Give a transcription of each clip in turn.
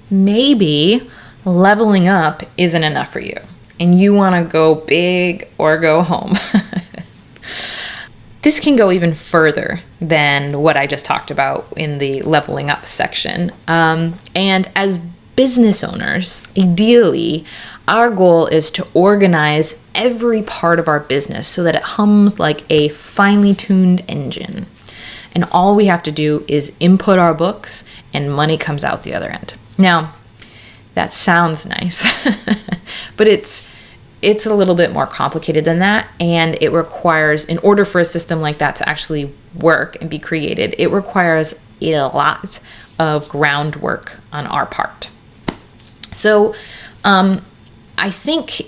maybe leveling up isn't enough for you and you want to go big or go home. This can go even further than what I just talked about in the leveling up section. And as business owners, ideally, our goal is to organize every part of our business so that it hums like a finely tuned engine. And all we have to do is input our books and money comes out the other end. Now, that sounds nice, but it's a little bit more complicated than that. And it requires, in order for a system like that to actually work and be created, it requires a lot of groundwork on our part. So I think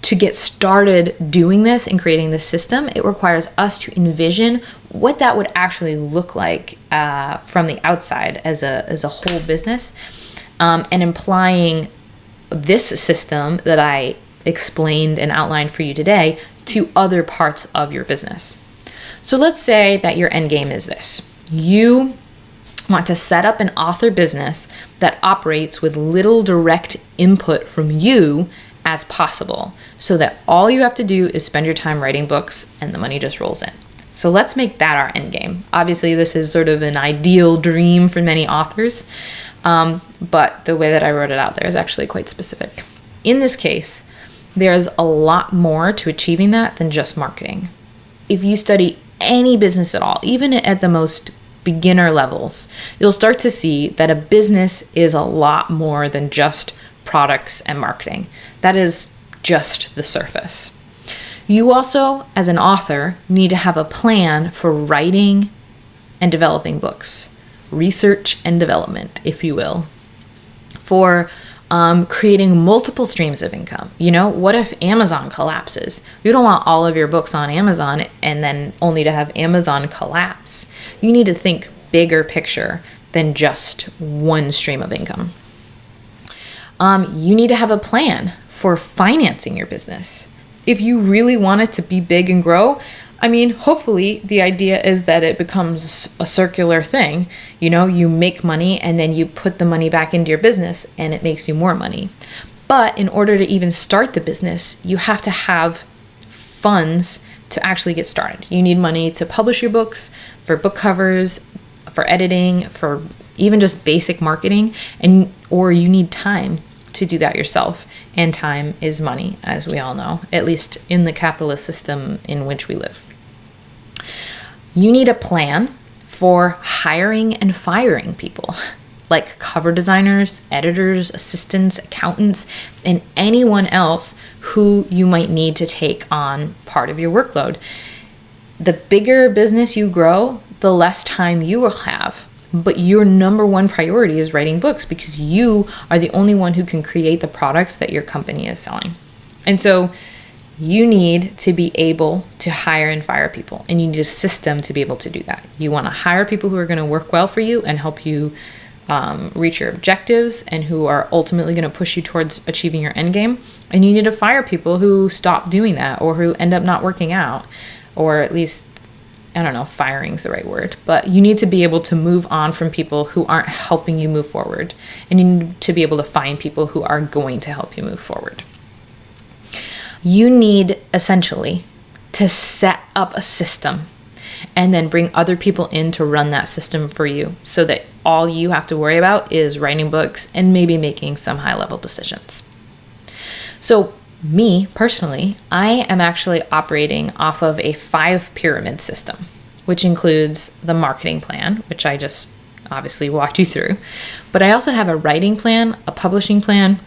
to get started doing this and creating this system, it requires us to envision what that would actually look like from the outside as a whole business, and implying this system that I explained and outlined for you today to other parts of your business. So let's say that your end game is this. You want to set up an author business that operates with little direct input from you as possible, so that all you have to do is spend your time writing books and the money just rolls in. So let's make that our end game. Obviously, this is sort of an ideal dream for many authors, but the way that I wrote it out there is actually quite specific. In this case, there's a lot more to achieving that than just marketing. If you study any business at all, even at the most beginner levels, you'll start to see that a business is a lot more than just products and marketing. That is just the surface. You also, as an author, need to have a plan for writing and developing books, research and development, if you will, for creating multiple streams of income. You know, what if Amazon collapses? You don't want all of your books on Amazon and then only to have Amazon collapse. You need to think bigger picture than just one stream of income. You need to have a plan for financing your business. If you really want it to be big and grow, I mean, hopefully the idea is that it becomes a circular thing. You know, you make money and then you put the money back into your business and it makes you more money. But in order to even start the business, you have to have funds to actually get started. You need money to publish your books, for book covers, for editing, for even just basic marketing, or you need time to do that yourself. And time is money, as we all know, at least in the capitalist system in which we live. You need a plan for hiring and firing people, like cover designers, editors, assistants, accountants, and anyone else who you might need to take on part of your workload. The bigger business you grow, the less time you will have. But your number one priority is writing books because you are the only one who can create the products that your company is selling. And so you need to be able to hire and fire people, and you need a system to be able to do that. You want to hire people who are going to work well for you and help you reach your objectives and who are ultimately going to push you towards achieving your end game. And you need to fire people who stop doing that or who end up not working out, or at least, I don't know, firing is the right word, but you need to be able to move on from people who aren't helping you move forward. And you need to be able to find people who are going to help you move forward. You need essentially to set up a system and then bring other people in to run that system for you so that all you have to worry about is writing books and maybe making some high-level decisions. So me, personally, I am actually operating off of a 5-pyramid system, which includes the marketing plan, which I just obviously walked you through. But I also have a writing plan, a publishing plan,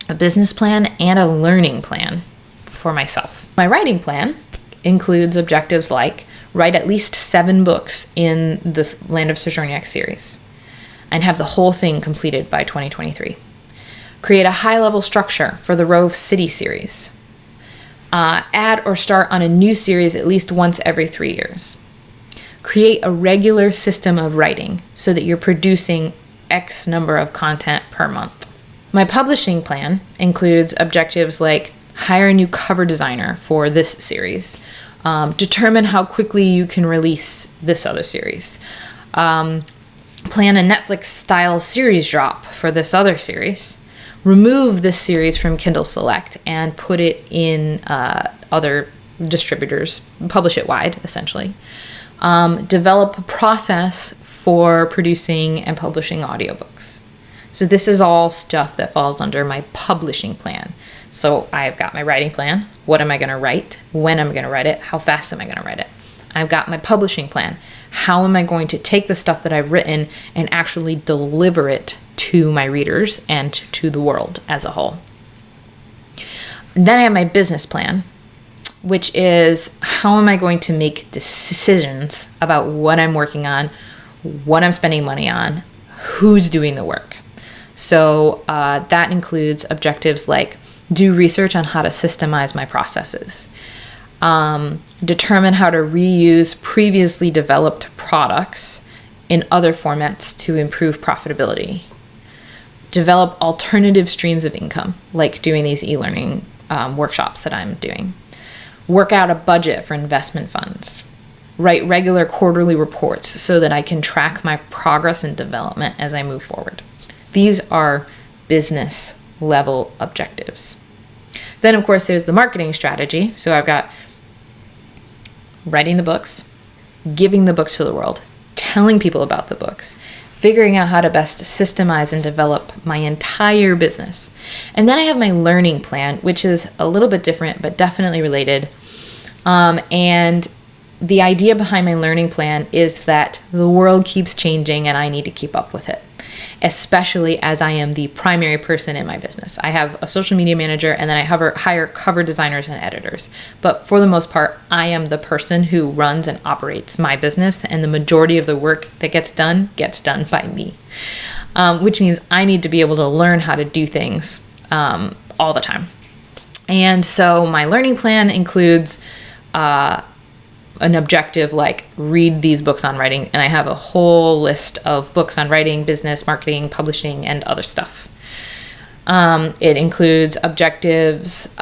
a business plan, and a learning plan for myself. My writing plan includes objectives like write at least 7 books in this Land of Sojourniac series and have the whole thing completed by 2023. Create a high-level structure for the Rove City series. Add or start on a new series at least once every 3 years. Create a regular system of writing so that you're producing X number of content per month. My publishing plan includes objectives like hire a new cover designer for this series. Determine how quickly you can release this other series. plan a Netflix style series drop for this other series, remove this series from Kindle Select and put it in other distributors, publish it wide, essentially. Develop a process for producing and publishing audiobooks. So this is all stuff that falls under my publishing plan. So I've got my writing plan. What am I going to write? When am I going to write it? How fast am I going to write it? I've got my publishing plan. How am I going to take the stuff that I've written and actually deliver it to my readers and to the world as a whole? Then I have my business plan, which is how am I going to make decisions about what I'm working on, what I'm spending money on, who's doing the work. So that includes objectives like do research on how to systemize my processes, determine how to reuse previously developed products in other formats to improve profitability, develop alternative streams of income, like doing these e-learning workshops that I'm doing, work out a budget for investment funds, write regular quarterly reports so that I can track my progress and development as I move forward. These are business level objectives. Then, of course, there's the marketing strategy. So I've got writing the books, giving the books to the world, telling people about the books, figuring out how to best systemize and develop my entire business. And then I have my learning plan, which is a little bit different, but definitely related. And the idea behind my learning plan is that the world keeps changing and I need to keep up with it, especially as I am the primary person in my business. I have a social media manager and then I hire cover designers and editors. But for the most part, I am the person who runs and operates my business, and the majority of the work that gets done by me, which means I need to be able to learn how to do things all the time. And so my learning plan includes an objective like read these books on writing, and I have a whole list of books on writing, business, marketing, publishing, and other stuff. It includes objectives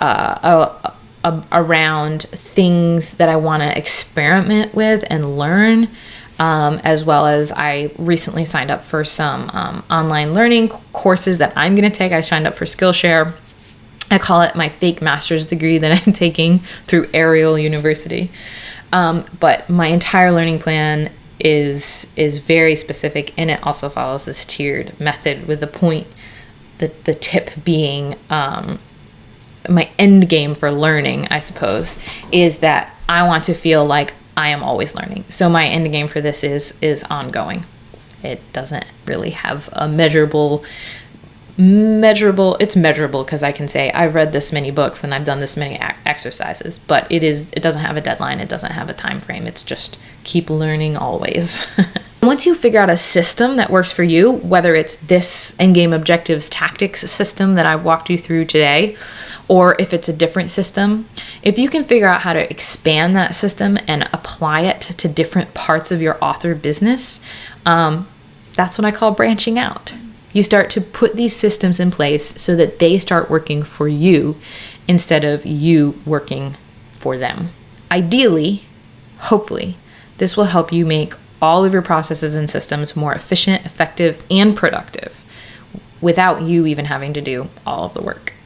around things that I want to experiment with and learn, as well as I recently signed up for some online learning courses that I'm going to take. I signed up for Skillshare. I call it my fake master's degree that I'm taking through Ariele University. But my entire learning plan is very specific, and it also follows this tiered method, with the tip being my end game for learning, I suppose, is that I want to feel like I am always learning. So my end game for this is ongoing. It doesn't really have a measurable, it's measurable because I can say I've read this many books and I've done this many exercises, but it doesn't have a deadline. It doesn't have a time frame. It's just keep learning always. Once you figure out a system that works for you, whether it's this endgame objectives tactics system that I've walked you through today, or if it's a different system, if you can figure out how to expand that system and apply it to different parts of your author business, that's what I call branching out. You start to put these systems in place so that they start working for you instead of you working for them. Ideally, hopefully, this will help you make all of your processes and systems more efficient, effective, and productive without you even having to do all of the work.